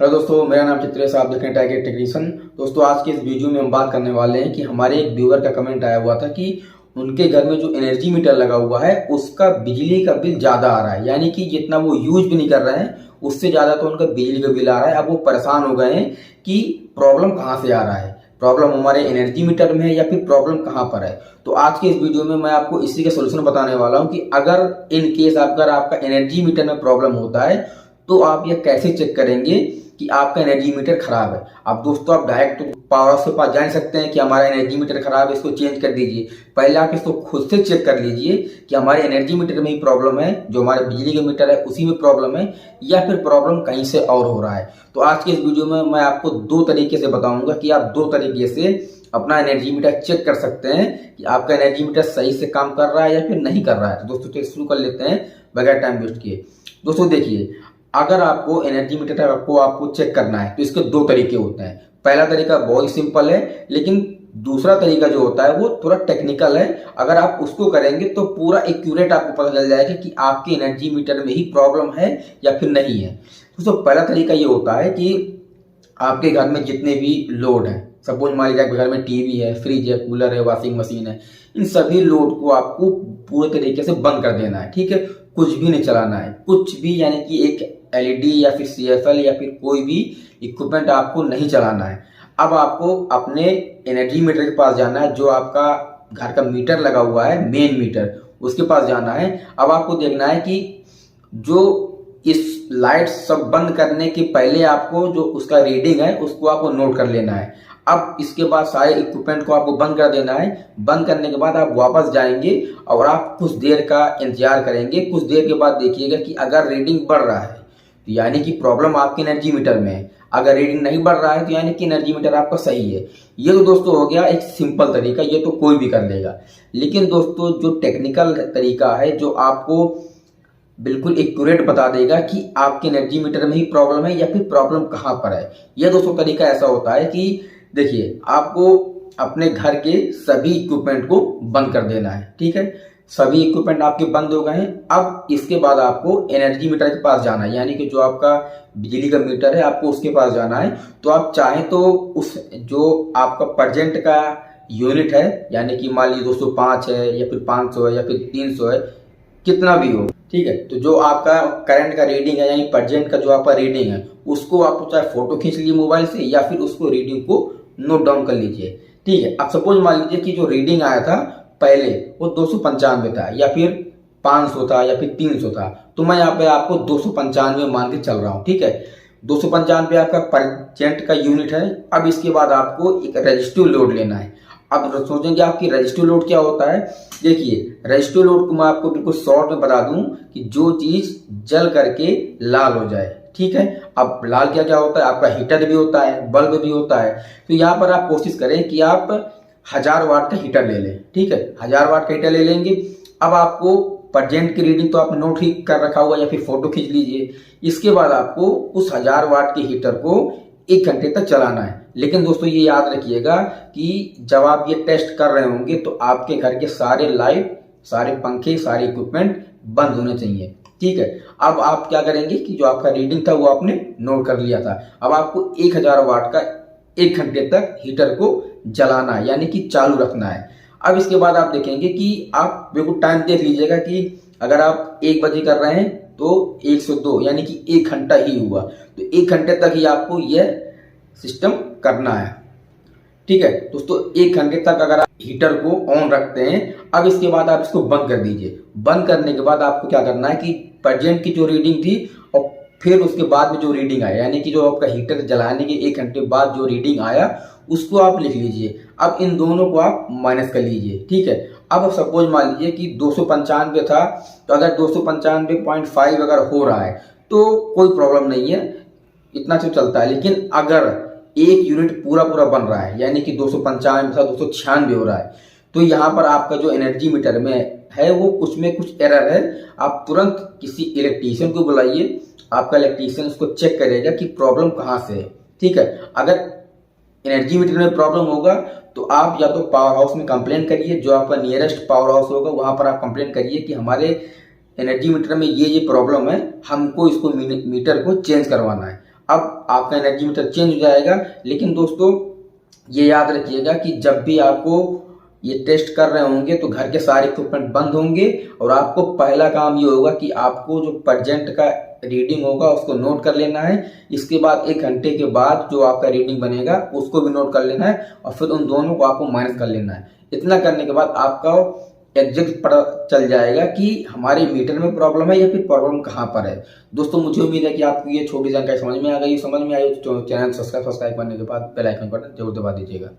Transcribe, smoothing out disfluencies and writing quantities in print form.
Hello दोस्तों, मेरा नाम चित्रेश, आप देख रहे हैं टाइगर टेक्नीशियन। दोस्तों, आज के इस वीडियो में हम बात करने वाले हैं कि हमारे एक व्यूअर का कमेंट आया हुआ था कि उनके घर में जो एनर्जी मीटर लगा हुआ है उसका बिजली का बिल ज़्यादा आ रहा है, यानी कि जितना वो यूज भी नहीं कर रहे हैं उससे ज़्यादा तो उनका बिजली का बिल आ रहा है। अब वो परेशान हो गए हैं कि प्रॉब्लम कहाँ से आ रहा है, प्रॉब्लम हमारे एनर्जी मीटर में है या फिर प्रॉब्लम कहाँ पर है। तो आज के इस वीडियो में मैं आपको इसी का सोल्यूशन बताने वाला हूँ कि अगर इन केस अगर आपका एनर्जी मीटर में प्रॉब्लम होता है तो आप यह कैसे चेक करेंगे कि आपका एनर्जी मीटर खराब है। अब दोस्तों, आप डायरेक्ट पावर हाउस के पास जान सकते हैं कि हमारा एनर्जी मीटर खराब है, इसको चेंज कर दीजिए। पहले आप इसको खुद से चेक कर लीजिए कि हमारे एनर्जी मीटर में ही प्रॉब्लम है, जो हमारे बिजली का मीटर है उसी में प्रॉब्लम है, या फिर प्रॉब्लम कहीं से और हो रहा है। तो आज के इस वीडियो में मैं आपको दो तरीके से बताऊंगा कि आप दो तरीके से अपना एनर्जी मीटर चेक कर सकते हैं कि आपका एनर्जी मीटर सही से काम कर रहा है या फिर नहीं कर रहा है। तो दोस्तों, चलिए शुरू कर लेते हैं बगैर टाइम वेस्ट किए। दोस्तों देखिए, अगर आपको एनर्जी मीटर आपको चेक करना है तो इसके दो तरीके होते हैं। पहला तरीका बहुत सिंपल है, लेकिन दूसरा तरीका जो होता है वो थोड़ा टेक्निकल है। अगर आप उसको करेंगे तो पूरा एक्यूरेट आपको पता चल जाएगा कि आपके एनर्जी मीटर में ही प्रॉब्लम है या फिर नहीं है। दोस्तों, पहला तरीका ये होता है कि आपके घर में जितने भी लोड हैं, सपोज मान लीजिए आपके घर में टीवी है, फ्रिज है, कूलर है, वॉशिंग मशीन है, इन सभी लोड को आपको पूरे तरीके से बंद कर देना है। ठीक है, कुछ भी नहीं चलाना है, कुछ भी, यानी कि एक एलईडी या फिर सीएफएल या फिर कोई भी इक्विपमेंट आपको नहीं चलाना है। अब आपको अपने एनर्जी मीटर के पास जाना है, जो आपका घर का मीटर लगा हुआ है, मेन मीटर, उसके पास जाना है। अब आपको देखना है कि जो इस लाइट सब बंद करने के पहले आपको जो उसका रीडिंग है उसको आपको नोट कर लेना है। अब इसके बाद सारे इक्विपमेंट को आपको बंद कर देना है। बंद करने के बाद आप वापस जाएंगे और आप कुछ देर का इंतजार करेंगे। कुछ देर के बाद देखिएगा कि अगर रीडिंग बढ़ रहा है तो यानी कि प्रॉब्लम आपके एनर्जी मीटर में है, अगर रीडिंग नहीं बढ़ रहा है तो यानी कि एनर्जी मीटर आपका सही है। ये तो दोस्तों हो गया एक सिंपल तरीका, ये तो कोई भी कर लेगा। लेकिन दोस्तों, जो टेक्निकल तरीका है, जो आपको बिल्कुल एक्यूरेट बता देगा कि आपके एनर्जी मीटर में ही प्रॉब्लम है या फिर प्रॉब्लम कहाँ पर है, यह दोस्तों तरीका ऐसा होता है कि देखिए, आपको अपने घर के सभी इक्विपमेंट को बंद कर देना है। ठीक है, सभी इक्विपमेंट आपके बंद हो गए हैं। अब इसके बाद आपको एनर्जी मीटर के पास जाना है, यानी कि जो आपका बिजली का मीटर है आपको उसके पास जाना है। तो आप चाहें तो उस जो आपका प्रेजेंट का यूनिट है, यानी कि मान लीजिए 205 है या फिर 500 है या फिर 300 है, कितना भी हो, ठीक है, तो जो आपका करंट का रीडिंग है, यानी प्रेजेंट का जो आपका रीडिंग है, उसको आप चाहे फोटो खींच लीजिए मोबाइल से या फिर उसको रीडिंग को नोट डाउन कर लीजिए। ठीक है, अब सपोज मान लीजिए कि जो रीडिंग आया था पहले वो 295 था या फिर 500 था या फिर 300 था, तो मैं यहाँ पे आपको 295 मान के चल रहा हूँ। ठीक है, 295 आपका प्रेजेंट का यूनिट है। अब इसके बाद आपको एक रजिस्टिव लोड लेना है। अब सोचेंगे आपकी रजिस्टिव लोड क्या होता है। देखिए, रजिस्टिव लोड को मैं आपको बिल्कुल शॉर्ट में बता दूं कि जो चीज जल करके लाल हो जाए। ठीक है, अब लाल क्या क्या होता है, आपका हीटर भी होता है, बल्ब भी होता है। तो यहाँ पर आप कोशिश करें कि आप 1000 वाट का हीटर ले लें। ठीक है, 1000 वाट का हीटर ले लेंगे। अब आपको प्रेजेंट की रीडिंग तो आपने नोट ही कर रखा हुआ या फिर फोटो खींच लीजिए। इसके बाद आपको उस 1000 वाट के हीटर को 1 घंटे तक चलाना है। लेकिन दोस्तों, ये याद रखिएगा कि जब आप ये टेस्ट कर रहे होंगे तो आपके घर के सारे लाइट, सारे पंखे, सारे इक्विपमेंट बंद होने चाहिए। ठीक है, अब आप क्या करेंगे कि जो आपका रीडिंग था वो आपने नोट कर लिया था। अब आपको 1000 वाट का 1 घंटे तक हीटर को जलाना है, यानी कि चालू रखना है। अब इसके बाद आप देखेंगे कि आप बिल्कुल टाइम देख लीजिएगा कि अगर आप 1 बजे कर रहे हैं तो 102, यानी कि 1 घंटा ही हुआ, तो 1 घंटे तक ही आपको यह सिस्टम करना है। ठीक है दोस्तों, 1 घंटे तक अगर आप हीटर को ऑन रखते हैं, अब इसके बाद आप इसको बंद कर दीजिए। बंद करने के बाद आपको क्या करना है कि प्रेजेंट की जो रीडिंग थी और फिर उसके बाद में जो रीडिंग आया, यानी कि जो आपका हीटर जलाने के 1 घंटे बाद जो रीडिंग आया उसको आप लिख लीजिए। अब इन दोनों को आप माइनस कर लीजिए। ठीक है, अब सपोज मान लीजिए कि 295 था, तो अगर 295.5 अगर हो रहा है तो कोई प्रॉब्लम नहीं है, इतना से चलता है। लेकिन अगर एक यूनिट पूरा पूरा बन रहा है, यानी कि 295 था 296 हो रहा है, तो यहाँ पर आपका जो एनर्जी मीटर में है वो कुछ में कुछ एरर है। आप तुरंत किसी इलेक्ट्रीशियन को बुलाइए, आपका इलेक्ट्रीशियन उसको चेक करेगा कि प्रॉब्लम कहाँ से है। ठीक है, अगर एनर्जी मीटर में प्रॉब्लम होगा तो आप या तो पावर हाउस में कंप्लेन करिए, जो आपका नियरेस्ट पावर हाउस होगा वहां पर आप कंप्लेन करिए कि हमारे एनर्जी मीटर में ये प्रॉब्लम है, हमको इसको मीटर को चेंज करवाना है। अब आपका एनर्जी मीटर चेंज हो जाएगा। लेकिन दोस्तों ये याद रखिएगा कि जब भी आपको ये टेस्ट कर रहे होंगे तो घर के सारे इक्विपमेंट बंद होंगे और आपको पहला काम ये होगा कि आपको जो परजेंट का रीडिंग होगा उसको नोट कर लेना है। इसके बाद 1 घंटे के बाद जो आपका रीडिंग बनेगा उसको भी नोट कर लेना है और फिर उन दोनों को आपको माइनस कर लेना है। इतना करने के बाद आपका एग्जैक्ट पता चल जाएगा कि हमारे मीटर में प्रॉब्लम है या फिर प्रॉब्लम कहाँ पर है। दोस्तों मुझे उम्मीद है कि आपको ये छोटी जानकारी समझ में आ गई। समझ में आई तो चैनल सब्सक्राइब करने के बाद बेल आइकन बटन जरूर दबा दीजिएगा।